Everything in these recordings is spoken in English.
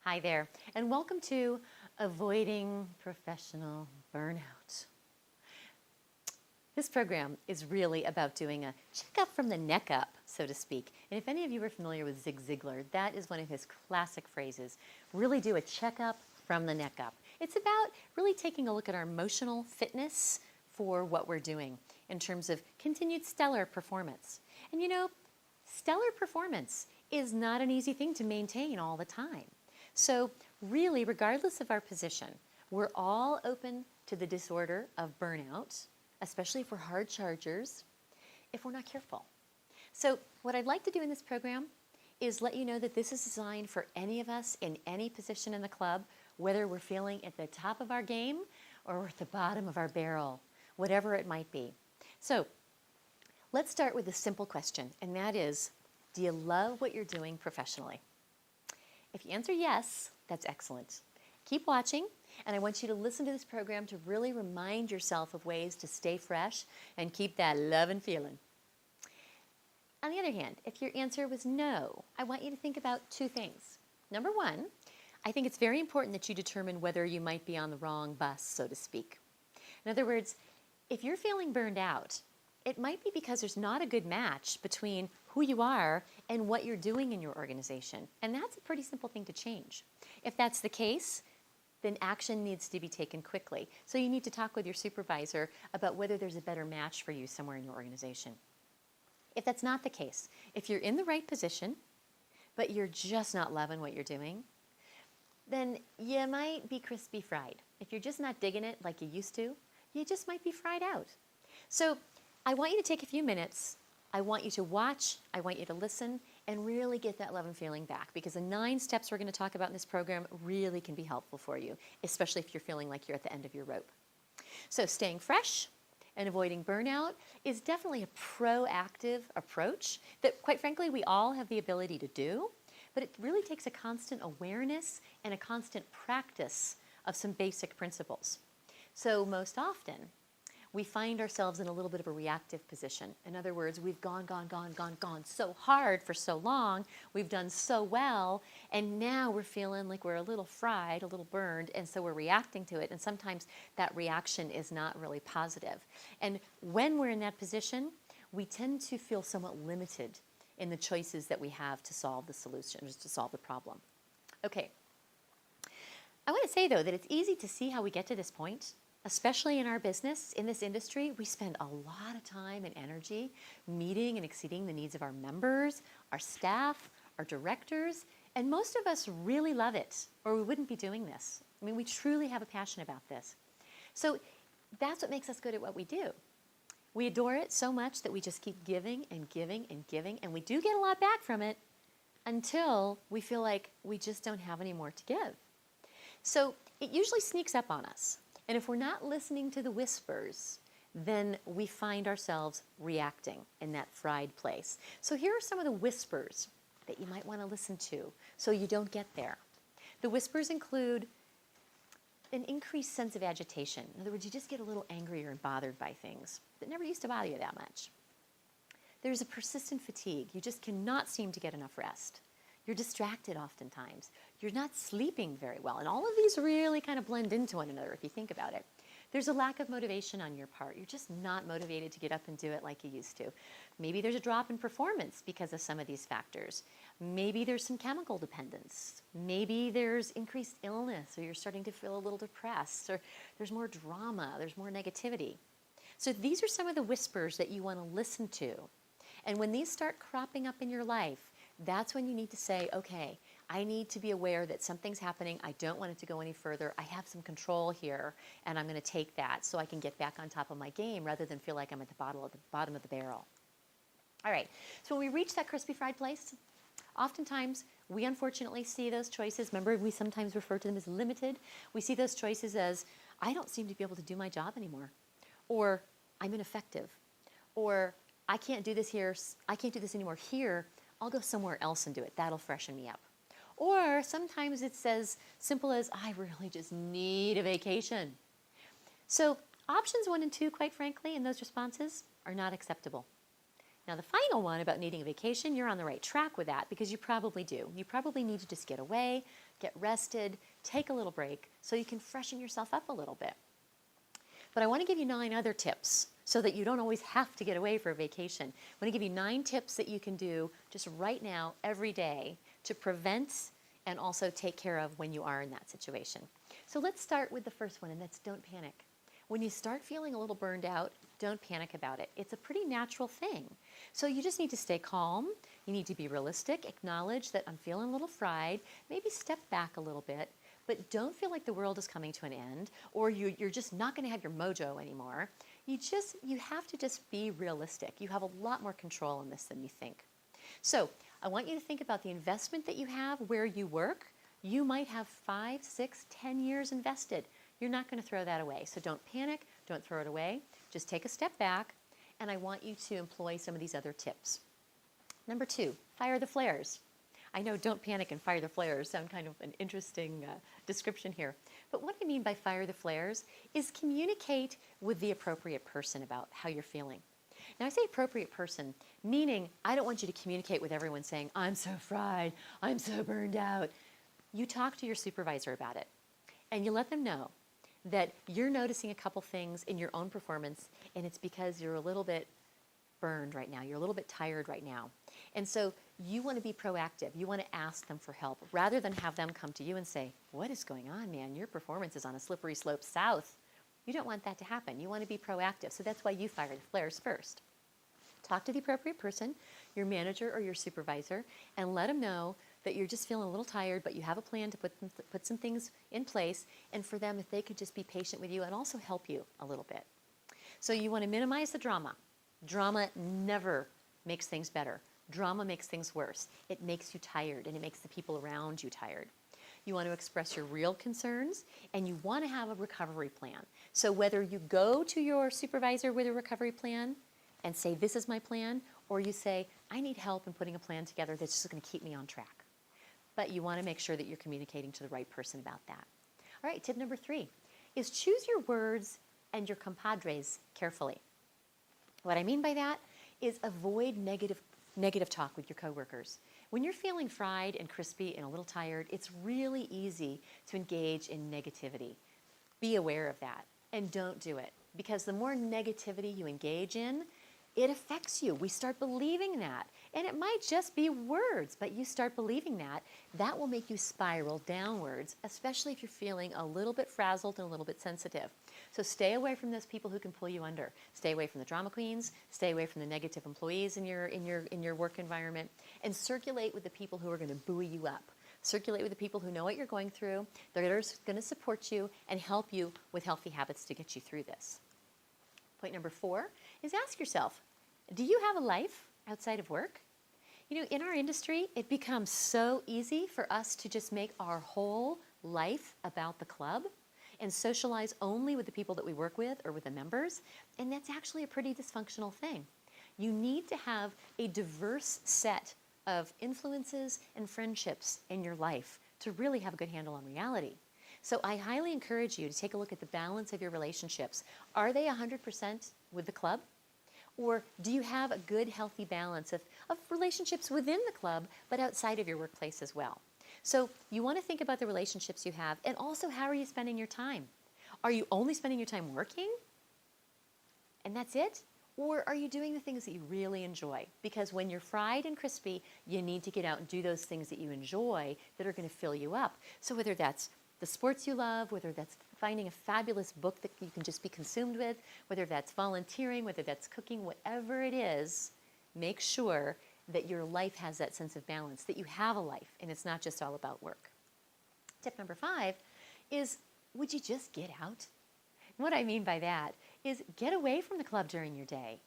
Hi there, and welcome to Avoiding Professional Burnout. This program is really about doing a checkup from the neck up, so to speak. And if any of you are familiar with Zig Ziglar, that is one of his classic phrases. Really do a checkup from the neck up. It's about really taking a look at our emotional fitness for what we're doing in terms of continued stellar performance. And you know, stellar performance is not an easy thing to maintain all the time. So really, regardless of our position, we're all open to the disorder of burnout, especially if we're hard chargers, if we're not careful. So what I'd like to do in this program is let you know that this is designed for any of us in any position in the club, whether we're feeling at the top of our game or we're at the bottom of our barrel, whatever it might be. So let's start with a simple question, and that is, do you love what you're doing professionally? If you answer yes, that's excellent. Keep watching, and I want you to listen to this program to really remind yourself of ways to stay fresh and keep that love and feeling. On the other hand, if your answer was no, I want you to think about two things. Number one, I think it's very important that you determine whether you might be on the wrong bus, so to speak. In other words, if you're feeling burned out, it might be because there's not a good match between who you are and what you're doing in your organization. And that's a pretty simple thing to change. If that's the case, then action needs to be taken quickly. So you need to talk with your supervisor about whether there's a better match for you somewhere in your organization. If that's not the case, if you're in the right position, but you're just not loving what you're doing, then you might be crispy fried. If you're just not digging it like you used to, you just might be fried out. So I want you to take a few minutes. I want you to watch, I want you to listen, and really get that love and feeling back, because the 9 steps we're going to talk about in this program really can be helpful for you, especially if you're feeling like you're at the end of your rope. So staying fresh and avoiding burnout is definitely a proactive approach that, quite frankly, we all have the ability to do, but it really takes a constant awareness and a constant practice of some basic principles. So most often, we find ourselves in a little bit of a reactive position. In other words, we've gone so hard for so long, we've done so well, and now we're feeling like we're a little fried, a little burned, and so we're reacting to it, and sometimes that reaction is not really positive. And when we're in that position, we tend to feel somewhat limited in the choices that we have to solve the solution, or to solve the problem. Okay. I want to say, though, that it's easy to see how we get to this point. Especially in our business, in this industry, we spend a lot of time and energy meeting and exceeding the needs of our members, our staff, our directors, and most of us really love it, or we wouldn't be doing this. I mean, we truly have a passion about this. So that's what makes us good at what we do. We adore it so much that we just keep giving and giving and giving, and we do get a lot back from it until we feel like we just don't have any more to give. So it usually sneaks up on us. And if we're not listening to the whispers, then we find ourselves reacting in that fried place. So here are some of the whispers that you might want to listen to so you don't get there. The whispers include an increased sense of agitation. In other words, you just get a little angrier and bothered by things that never used to bother you that much. There's a persistent fatigue. You just cannot seem to get enough rest. You're distracted oftentimes. You're not sleeping very well. And all of these really kind of blend into one another if you think about it. There's a lack of motivation on your part. You're just not motivated to get up and do it like you used to. Maybe there's a drop in performance because of some of these factors. Maybe there's some chemical dependence. Maybe there's increased illness, or you're starting to feel a little depressed, or there's more drama, there's more negativity. So these are some of the whispers that you want to listen to. And when these start cropping up in your life, that's when you need to say, okay, I need to be aware that something's happening. I don't want it to go any further. I have some control here, and I'm going to take that so I can get back on top of my game rather than feel like I'm at the bottom of the barrel. All right, so when we reach that crispy fried place, oftentimes we unfortunately see those choices. Remember, we sometimes refer to them as limited. We see those choices as, I don't seem to be able to do my job anymore, or I'm ineffective, or I can't do this here. I can't do this anymore here. I'll go somewhere else and do it. That'll freshen me up. Or sometimes it's as simple as, I really just need a vacation. So options 1 and 2, quite frankly, in those responses are not acceptable. Now, the final one about needing a vacation, you're on the right track with that because you probably do. You probably need to just get away, get rested, take a little break so you can freshen yourself up a little bit. But I want to give you 9 other tips so that you don't always have to get away for a vacation. I want to give you 9 tips that you can do just right now, every day, to prevent and also take care of when you are in that situation. So let's start with the first one, and that's don't panic. When you start feeling a little burned out, don't panic about it. It's a pretty natural thing. So you just need to stay calm. You need to be realistic, acknowledge that I'm feeling a little fried, maybe step back a little bit, but don't feel like the world is coming to an end or you're just not going to have your mojo anymore. You have to just be realistic. You have a lot more control in this than you think. So I want you to think about the investment that you have where you work. You might have 5, 6, 10 years invested. You're not going to throw that away. So don't panic, don't throw it away. Just take a step back, and I want you to employ some of these other tips. Number 2, fire the flares. I know don't panic and fire the flares sound kind of an interesting description here. But what I mean by fire the flares is communicate with the appropriate person about how you're feeling. Now, I say appropriate person, meaning I don't want you to communicate with everyone saying, I'm so fried, I'm so burned out. You talk to your supervisor about it, and you let them know that you're noticing a couple things in your own performance, and it's because you're a little bit burned right now. You're a little bit tired right now. And so you want to be proactive. You want to ask them for help rather than have them come to you and say, what is going on, man? Your performance is on a slippery slope south. You don't want that to happen. You want to be proactive. So that's why you fire the flares first. Talk to the appropriate person, your manager or your supervisor, and let them know that you're just feeling a little tired, but you have a plan to put some things in place, and for them, if they could just be patient with you and also help you a little bit. So you want to minimize the drama. Drama never makes things better. Drama makes things worse. It makes you tired, and it makes the people around you tired. You want to express your real concerns, and you want to have a recovery plan. So whether you go to your supervisor with a recovery plan and say, this is my plan, or you say, I need help in putting a plan together that's just going to keep me on track. But you want to make sure that you're communicating to the right person about that. All right, tip number 3 is choose your words and your compadres carefully. What I mean by that is avoid negative talk with your coworkers. When you're feeling fried and crispy and a little tired, it's really easy to engage in negativity. Be aware of that and don't do it, because the more negativity you engage in, it affects you. We start believing that. And it might just be words, but you start believing that. That will make you spiral downwards, especially if you're feeling a little bit frazzled and a little bit sensitive. So stay away from those people who can pull you under. Stay away from the drama queens. Stay away from the negative employees in your work environment, and circulate with the people who are going to buoy you up. Circulate with the people who know what you're going through. They're going to support you and help you with healthy habits to get you through this. Point number 4 is ask yourself, do you have a life outside of work? You know, in our industry, it becomes so easy for us to just make our whole life about the club and socialize only with the people that we work with or with the members, and that's actually a pretty dysfunctional thing. You need to have a diverse set of influences and friendships in your life to really have a good handle on reality. So I highly encourage you to take a look at the balance of your relationships. Are they 100% with the club? Or do you have a good, healthy balance of relationships within the club, but outside of your workplace as well? So you want to think about the relationships you have, and also how are you spending your time? Are you only spending your time working? And that's it? Or are you doing the things that you really enjoy? Because when you're fried and crispy, you need to get out and do those things that you enjoy that are going to fill you up. So whether that's the sports you love, whether that's finding a fabulous book that you can just be consumed with, whether that's volunteering, whether that's cooking, whatever it is, make sure that your life has that sense of balance, that you have a life and it's not just all about work. Tip number 5 is, would you just get out? What I mean by that is get away from the club during your day.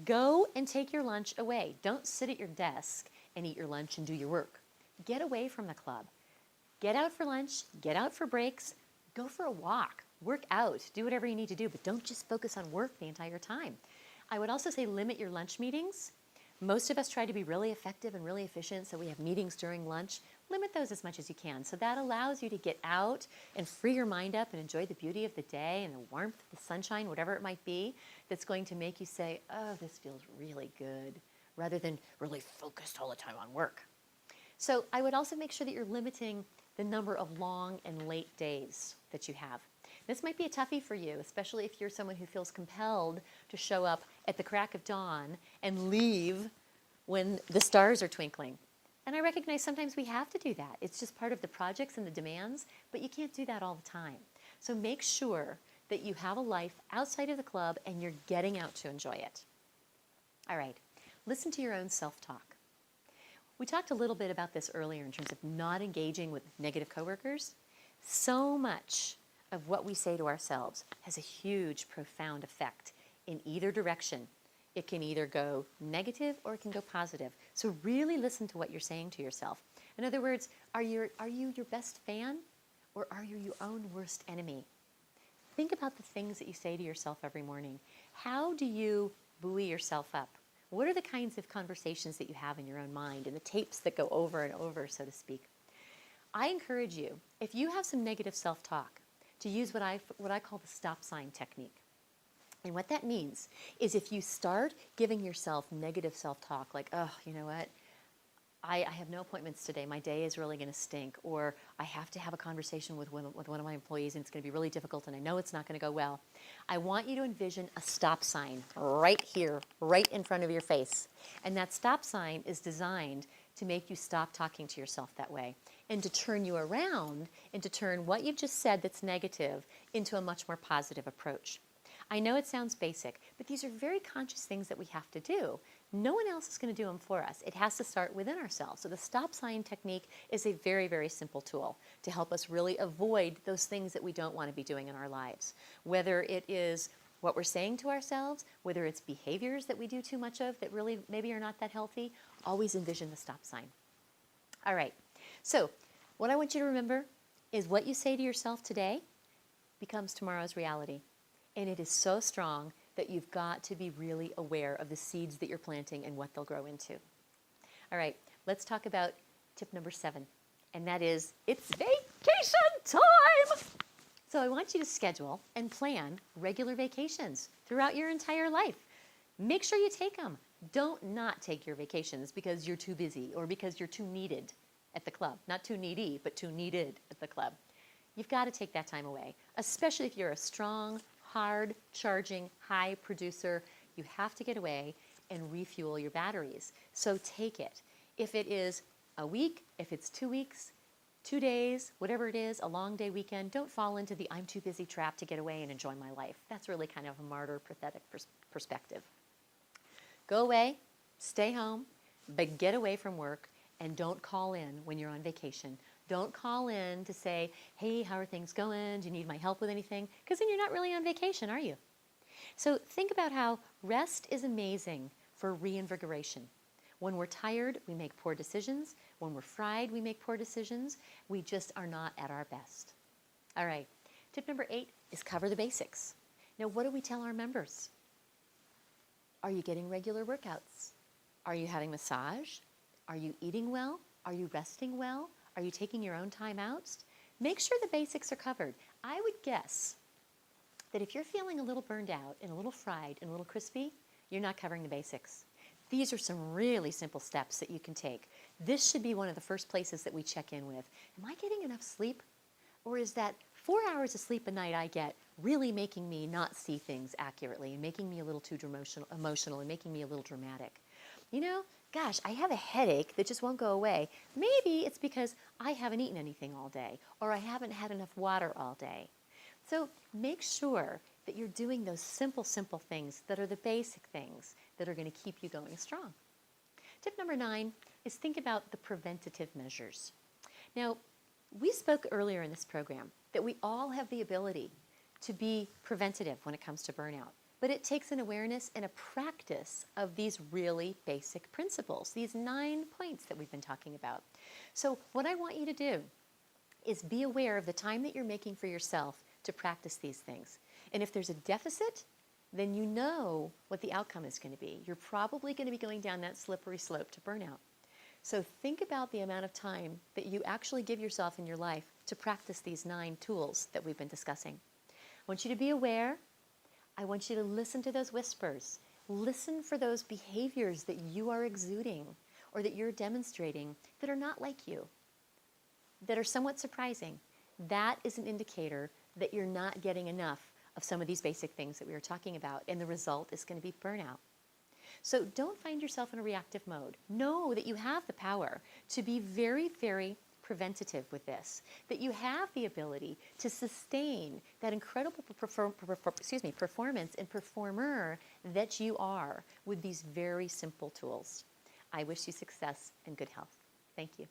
Go and take your lunch away. Don't sit at your desk and eat your lunch and do your work. Get away from the club. Get out for lunch, get out for breaks, go for a walk, work out, do whatever you need to do, but don't just focus on work the entire time. I would also say limit your lunch meetings. Most of us try to be really effective and really efficient, so we have meetings during lunch. Limit those as much as you can. So that allows you to get out and free your mind up and enjoy the beauty of the day and the warmth, the sunshine, whatever it might be, that's going to make you say, oh, this feels really good. rather than really focused all the time on work. So I would also make sure that you're limiting the number of long and late days that you have. This might be a toughie for you, especially if you're someone who feels compelled to show up at the crack of dawn and leave when the stars are twinkling. And I recognize sometimes we have to do that. It's just part of the projects and the demands, but you can't do that all the time. So make sure that you have a life outside of the club and you're getting out to enjoy it. All right, listen to your own self-talk. We talked a little bit about this earlier in terms of not engaging with negative coworkers. So much of what we say to ourselves has a huge, profound effect in either direction. It can either go negative or it can go positive. So really listen to what you're saying to yourself. In other words, are you your best fan or are you your own worst enemy? Think about the things that you say to yourself every morning. How do you buoy yourself up? What are the kinds of conversations that you have in your own mind and the tapes that go over and over, so to speak? I encourage you, if you have some negative self-talk, to use what I call the stop sign technique. And what that means is if you start giving yourself negative self-talk, like, oh, you know what, I have no appointments today, my day is really going to stink, or I have to have a conversation with one of my employees and it's going to be really difficult and I know it's not going to go well. I want you to envision a stop sign right here, right in front of your face. And that stop sign is designed to make you stop talking to yourself that way and to turn you around and to turn what you've just said that's negative into a much more positive approach. I know it sounds basic, but these are very conscious things that we have to do. No one else is going to do them for us. It has to start within ourselves. So the stop sign technique is a very, very simple tool to help us really avoid those things that we don't want to be doing in our lives. Whether it is what we're saying to ourselves, whether it's behaviors that we do too much of that really maybe are not that healthy, always envision the stop sign. All right. So what I want you to remember is what you say to yourself today becomes tomorrow's reality. And it is so strong that you've got to be really aware of the seeds that you're planting and what they'll grow into. All right, let's talk about tip number 7, and that is it's vacation time. So I want you to schedule and plan regular vacations throughout your entire life. Make sure you take them. Don't not take your vacations because you're too busy or because you're too needed at the club. Not too needy, but too needed at the club. You've got to take that time away, especially if you're a strong, hard charging, high producer. You have to get away and refuel your batteries. So take it. If it is a week, if it's 2 weeks, 2 days, whatever it is, a long day weekend, don't fall into the I'm too busy trap to get away and enjoy my life. That's really kind of a martyr, pathetic perspective. Go away, stay home, but get away from work and don't call in when you're on vacation. Don't call in to say, hey, how are things going? Do you need my help with anything? Because then you're not really on vacation, are you? So think about how rest is amazing for reinvigoration. When we're tired, we make poor decisions. When we're fried, we make poor decisions. We just are not at our best. All right, tip number 8 is cover the basics. Now, what do we tell our members? Are you getting regular workouts? Are you having massage? Are you eating well? Are you resting well? Are you taking your own time out? Make sure the basics are covered. I would guess that if you're feeling a little burned out and a little fried and a little crispy, you're not covering the basics. These are some really simple steps that you can take. This should be one of the first places that we check in with. Am I getting enough sleep? Or is that 4 hours of sleep a night I get really making me not see things accurately and making me a little too emotional and making me a little dramatic? You know, gosh, I have a headache that just won't go away. Maybe it's because I haven't eaten anything all day or I haven't had enough water all day. So make sure that you're doing those simple things that are the basic things that are going to keep you going strong. Tip number 9 is think about the preventative measures. Now, we spoke earlier in this program that we all have the ability to be preventative when it comes to burnout. But it takes an awareness and a practice of these really basic principles, these 9 points that we've been talking about. So what I want you to do is be aware of the time that you're making for yourself to practice these things. And if there's a deficit, then you know what the outcome is going to be. You're probably going to be going down that slippery slope to burnout. So think about the amount of time that you actually give yourself in your life to practice these 9 tools that we've been discussing. I want you to be aware. I want you to listen to those whispers. Listen for those behaviors that you are exuding or that you're demonstrating that are not like you, that are somewhat surprising. That is an indicator that you're not getting enough of some of these basic things that we were talking about, and the result is going to be burnout. So don't find yourself in a reactive mode. Know that you have the power to be very, very preventative with this, that you have the ability to sustain that incredible performance and performer that you are with these very simple tools. I wish you success and good health. Thank you.